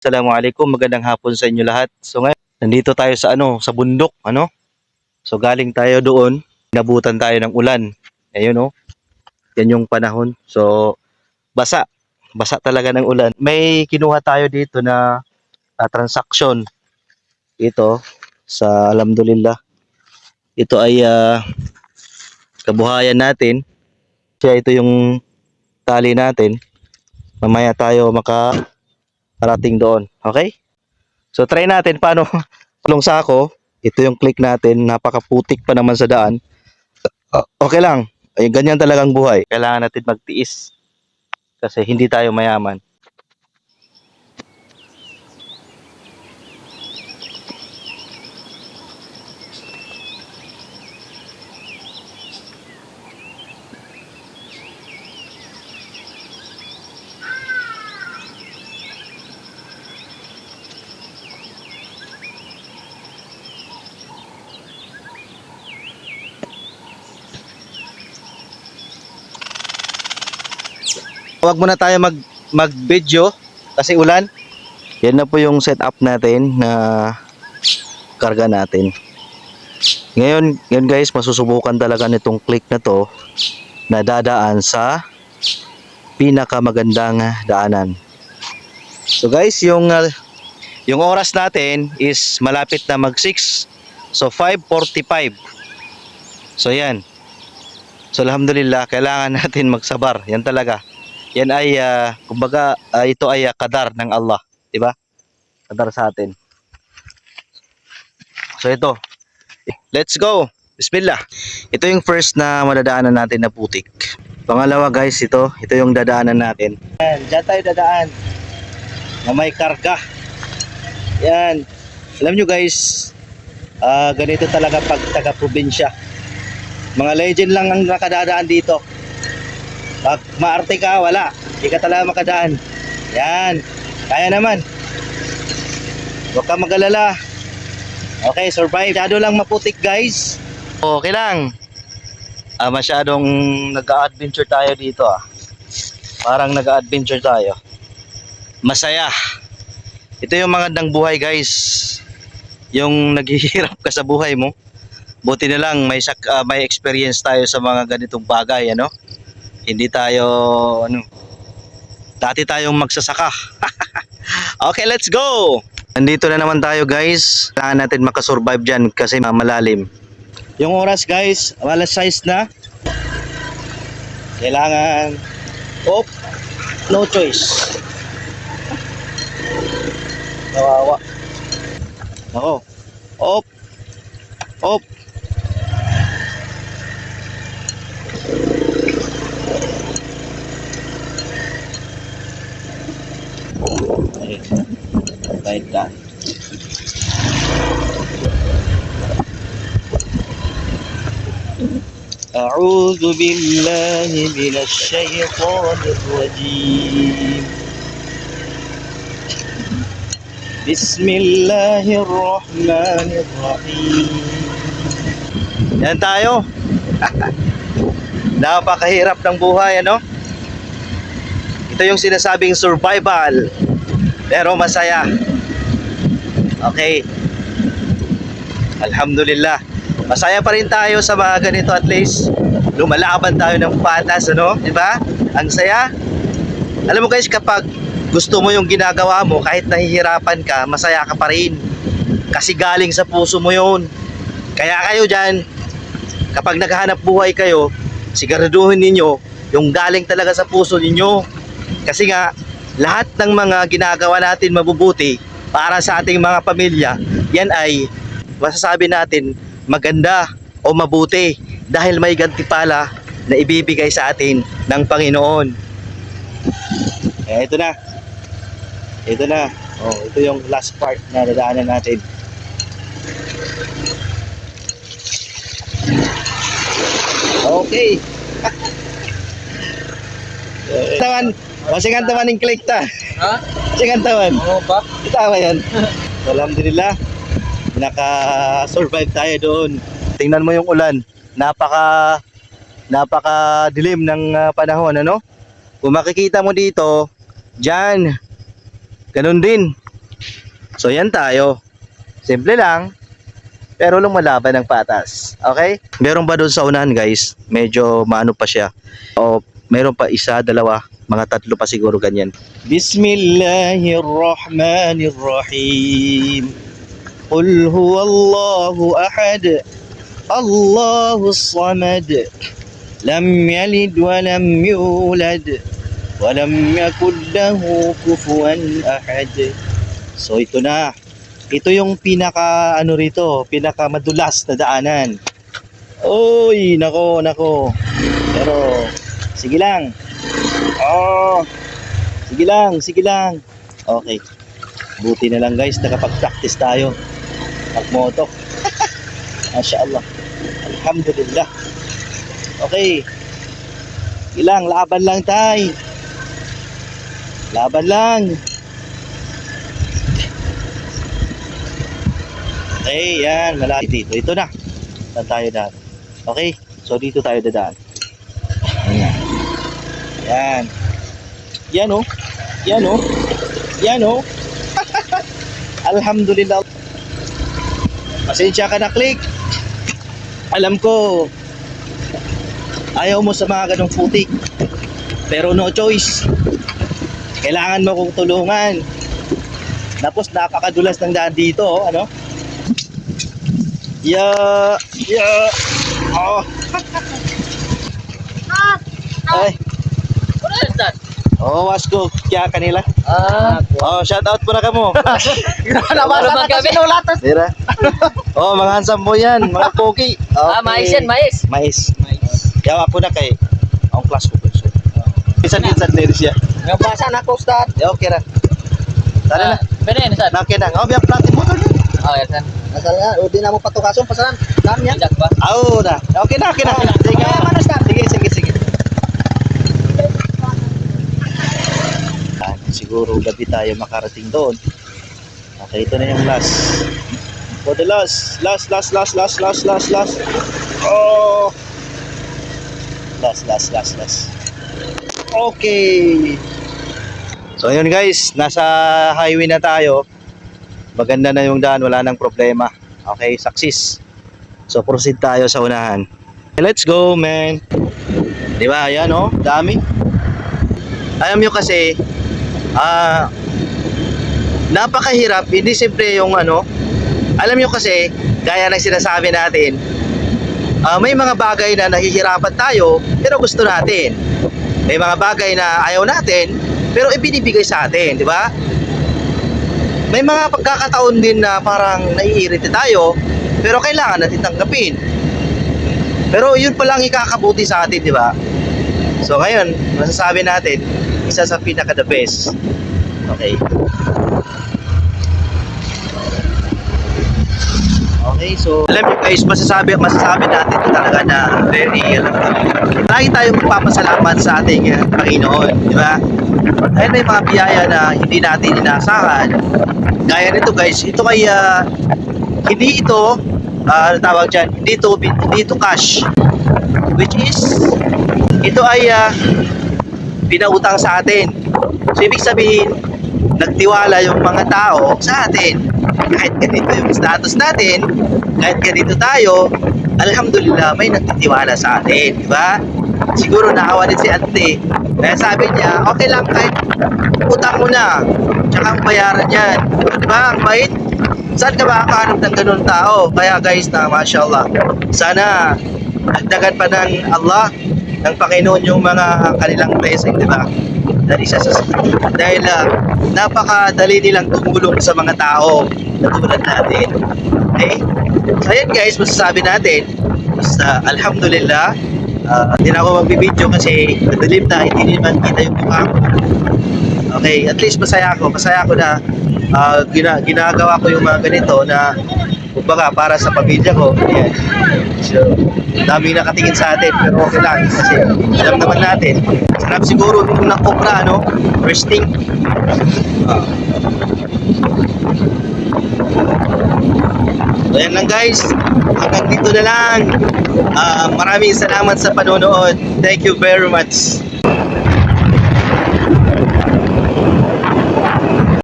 Assalamualaikum, magandang hapon sa inyo lahat. So ngayon, nandito tayo sa sa bundok, So galing tayo doon, nabutan tayo ng ulan. Ayun yan yung panahon. So basa, basa talaga ng ulan. May kinuha tayo dito na transaction ito sa alhamdulillah. Ito ay kabuhayan natin. Kaya ito yung tali natin. Mamaya tayo makarating doon. Okay? So try natin paano kulong sako. Ito yung click natin. Napakaputik pa naman sa daan. Okay lang. Ay, ganyan talagang buhay. Kailangan natin magtiis. Kasi hindi tayo mayaman. Huwag muna tayo mag-video kasi ulan. Yan na po yung setup natin na karga natin. Ngayon, yan guys, masusubukan talaga nitong click na to na dadaan sa pinakamagandang daanan. So guys, yung oras natin is malapit na mag-6. So 5:45. So yan. So alhamdulillah, kailangan natin magsabar. Yan talaga. Yan ay kumbaga ito ay kadar ng Allah, 'di ba? Kadar sa atin. So ito. Let's go. Bismillah. Ito yung first na madadaanan natin na putik. Pangalawa guys, ito yung dadaanan natin. Yan, diyan tayo dadaan. Na may karga. Yan. Alam nyo guys, ganito talaga pag taga-probinsya. Mga legend lang ang nakadadaan dito. Pag maarte ka, wala. Hindi ka talaga makadaan. Yan. Kaya naman. Huwag ka mag-alala. Okay, survive. Masyado lang maputik guys. Okay lang. Masyadong nag-a-adventure tayo dito Parang nag-a-adventure tayo. Masaya. Ito yung magandang buhay guys. Yung naghihirap ka sa buhay mo. Buti na lang may experience tayo sa mga ganitong bagay, Hindi tayo dati tayong magsasaka. Okay, let's go. Nandito na naman tayo guys. Kailangan natin makasurvive dyan kasi malalim. Yung oras guys, alas 6 na. Kailangan no choice. Kawawa. Op. Baik dah. A'udzu billahi minasy syaithanir rajim. Bismillahirrahmanirrahim. Yan tayo. Napakahirap ng buhay, Ito yung sinasabing survival. Pero masaya. Okay. Alhamdulillah. Masaya pa rin tayo sa mga ganito, at least lumalaban tayo ng patas, di ba? Ang saya. Alam mo guys, kapag gusto mo yung ginagawa mo, kahit nahihirapan ka, masaya ka pa rin. Kasi galing sa puso mo yun. Kaya kayo dyan, kapag naghahanap buhay kayo, siguraduhin ninyo yung galing talaga sa puso ninyo. Kasi nga, lahat ng mga ginagawa natin mabubuti para sa ating mga pamilya, yan ay masasabi natin maganda o mabuti dahil may gantimpala na ibibigay sa atin ng Panginoon. Ito na. Ito yung last part na dadaanan natin. Okay. Tawan, masingan taman yung click ta. Ha? Masingan tawan. Oo ba? Itawa yan. Alhamdulillah, naka-survive tayo doon. Tingnan mo yung ulan. Napaka dilim ng panahon, Kung makikita mo dito, diyan, ganun din. So yan tayo. Simple lang, pero lumalaban ng patas. Okay? Meron ba doon sa unahan guys? Medyo maano pa siya. O meron pa isa, dalawa, mga tatlo pa siguro ganyan. Bismillahirrahmanirrahim. Qul huwallahu ahad. Allahus samad. Lam yalid wa lam yulad. Wa lam yakul lahu kufuwan ahad. So ito na. Ito yung pinaka ano rito, pinaka madulas na daanan. Oy, nako. Pero sige lang. Oh. Sige lang. Okay. Buti na lang guys, nakapag-practice tayo. Pagmoto. Masyaallah. Alhamdulillah. Okay. Ilang laban lang tay. Laban lang. Okay, yan, malapit dito. Ito na. Saan tayo daan? Okay, so dito tayo dadaan. Ayan. Yan. Yan oh. Yan oh. Yan oh. Alhamdulillah. Pasensya ka na, Click. Alam ko, ayaw mo sa mga ganong putik. Pero no choice. Kailangan mo kong tulungan. Tapos napakadulas ng daan dito, oh, ano? Yeah. Oh. Ay. What is that? Oh, Wasko, kaya kanila. Oh, shout out po na kamo. Nabasa na kasi nulatas. Dira. Oh, mga handsome mo yan, mga pogi. Okay. Mais yan, mais. Mais. Yawa ko na kay ang class ko. Minsan din siya. Nabasa na ko, Ustad. Okay ra. Tara na. Benin, Ustad. Okay na. Oh, biya platin mo to. Oh, yes, Ustad. Asal nga, o di na mo patukason, pasaran. Dam yan. Tidak ba? Oh, na. Okay na. Sige. Siguro gabi tayo makarating doon. Okay, ito na yung last. For the last. Oh. Last. Okay. So ayun guys, nasa highway na tayo. Maganda na yung daan, wala nang problema. Okay, success. So proceed tayo sa unahan. Let's go, man. Di ba? Ayan oh, dami. Alam nyo kasi, napakahirap. Hindi simple yung ano. Alam nyo kasi, gaya ng sinasabi natin, may mga bagay na nahihirapan tayo, pero gusto natin. May mga bagay na ayaw natin, pero ibinibigay sa atin, di ba? May mga pagkakataon din na parang naiirita tayo, pero kailangan natin tanggapin. Pero yun pa lang ikakabuti sa atin, di ba? So ngayon, masasabi natin, isa sa pinaka the best. Okay. Okay, so alam niyo guys, masasabi natin talaga na very lagi tayong magpapasalamat sa ating Panginoon, di ba? Dahil may mga biyaya na hindi natin inaasahan. Gaya nito guys, ito ay hindi ito ano tawag dyan, hindi ito cash, which is ito ay pinautang sa atin. So ibig sabihin, nagtiwala yung mga tao sa atin. Kahit ganito yung status natin, kahit ganito tayo, alhamdulillah may nagtitiwala sa atin, di ba? Siguro naawa din si Ante. Kaya sabi niya, okay lang kahit utang mo na, tsaka ang bayaran yan. Di ba? Ang bait. Saan ka makakahanap ng ganun tao? Kaya guys na mashallah, sana dagdagan pa ng Allah, ng Panginoon yung mga kanilang blessing, di ba? Dahil napakadali nilang tumulong sa mga tao na tulad natin. Okay? So ayan guys, masasabi natin, basta alhamdulillah, hindi na ako magbibideo kasi madilim na, hindi naman kita yung mukha ko. Okay, at least masaya ako na ginagawa ko yung mga ganito na kumbaga para sa pamilya ko. Ayan. So, dami nakatingin sa atin pero okay lang kasi alam naman natin. Sarap siguro nung nakopra, no? First thing. So, ayan lang guys. Hanggang dito na lang. Maraming salamat sa panonood. Thank you very much.